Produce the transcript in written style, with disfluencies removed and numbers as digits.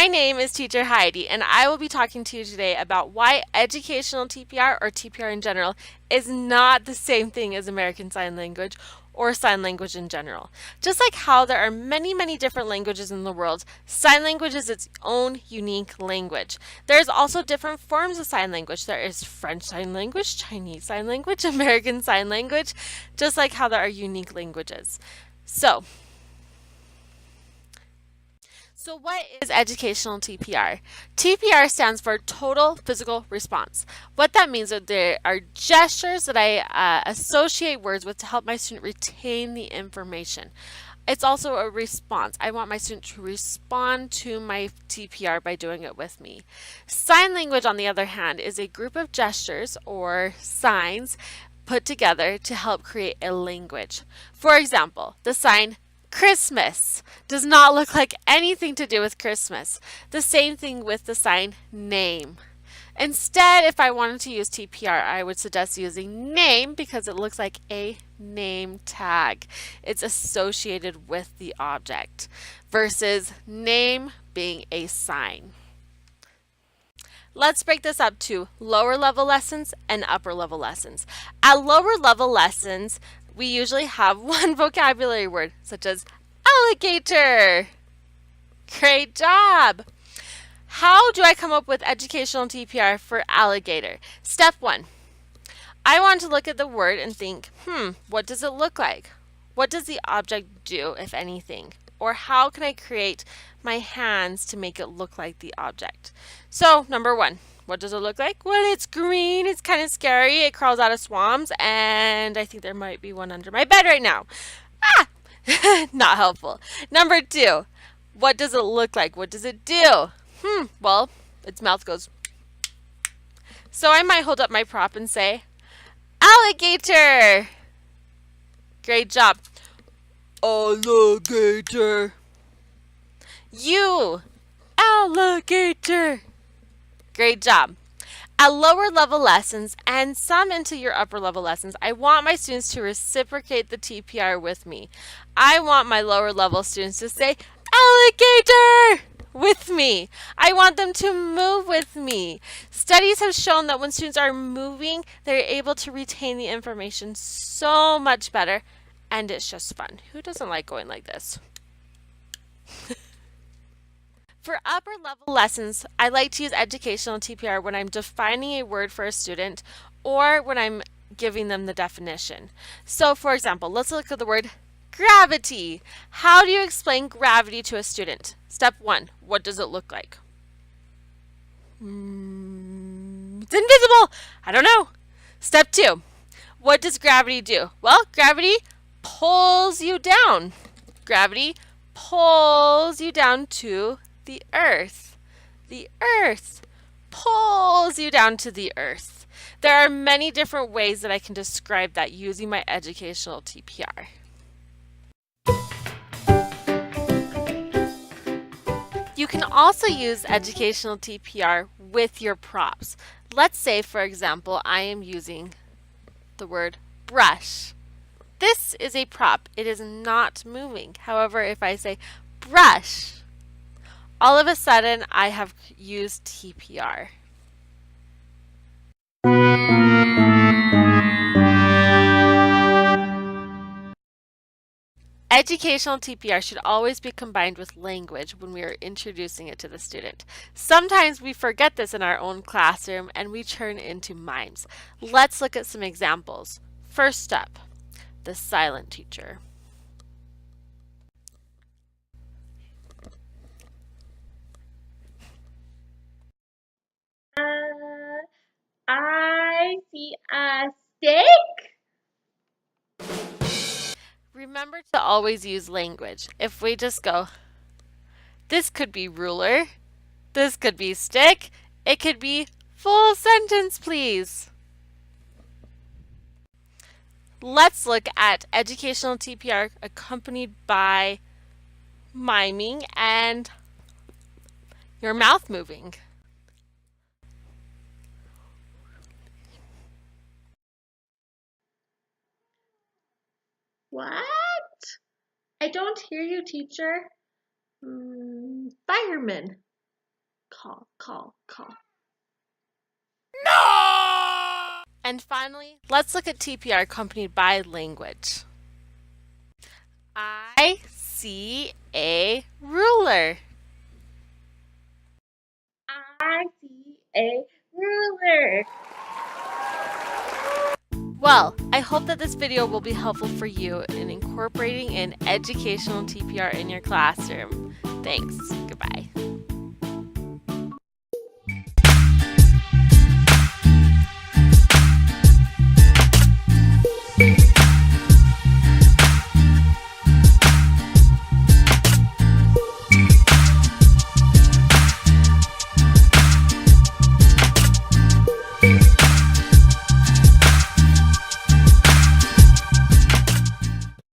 My name is Teacher Heidi, and I will be talking to you today about why educational TPR, or TPR in general, is not the same thing as American Sign Language or sign language in general. Just like how there are many, many different languages in the world, sign language is its own unique language. There's also different forms of sign language. There is French Sign Language, Chinese Sign Language, American Sign Language, just like how there are unique languages. So what is educational TPR? TPR stands for Total Physical Response. What that means is there are gestures that I associate words with to help my student retain the information. It's also a response. I want my student to respond to my TPR by doing it with me. Sign language, on the other hand, is a group of gestures or signs put together to help create a language. For example, the sign Christmas does not look like anything to do with Christmas. The same thing with the sign name. Instead, if I wanted to use TPR, I would suggest using name because it looks like a name tag. It's associated with the object versus name being a sign. Let's break this up to lower level lessons and upper level lessons. At lower level lessons, we usually have one vocabulary word, such as alligator. Great job! How do I come up with educational TPR for alligator? Step 1. I want to look at the word and think, what does it look like? What does the object do, if anything? Or how can I create my hands to make it look like the object? So, number 1. What does it look like? Well, it's green, it's kind of scary, it crawls out of swamps, and I think there might be one under my bed right now. Not helpful. Number 2, what does it look like? What does it do? Well, its mouth goes. So I might hold up my prop and say, alligator! Great job. Alligator. You, alligator. Great job. At lower level lessons and some into your upper level lessons, I want my students to reciprocate the TPR with me. I want my lower level students to say, alligator! With me. I want them to move with me. Studies have shown that when students are moving, they're able to retain the information so much better, and it's just fun. Who doesn't like going like this? For upper level lessons, I like to use educational TPR when I'm defining a word for a student or when I'm giving them the definition. So for example, let's look at the word gravity. How do you explain gravity to a student? Step 1, what does it look like? It's invisible! I don't know. Step 2, what does gravity do? Well, gravity pulls you down. Gravity pulls you down to the earth. The earth pulls you down to the earth. There are many different ways that I can describe that using my educational TPR. You can also use educational TPR with your props. Let's say, for example, I am using the word brush. This is a prop. It is not moving. However, if I say brush, all of a sudden I have used TPR. Educational TPR should always be combined with language when we are introducing it to the student. Sometimes we forget this in our own classroom and we turn into mimes. Let's look at some examples. First up, the silent teacher. I see a stick. Remember to always use language. If we just go, this could be ruler, this could be stick, it could be full sentence, please. Let's look at educational TPR accompanied by miming and your mouth moving. What? I don't hear you, teacher. Fireman. Call. And finally, let's look at TPR accompanied by language. I see a ruler. I see a ruler. Well, I hope that this video will be helpful for you in incorporating an educational TPR in your classroom. Thanks. Goodbye.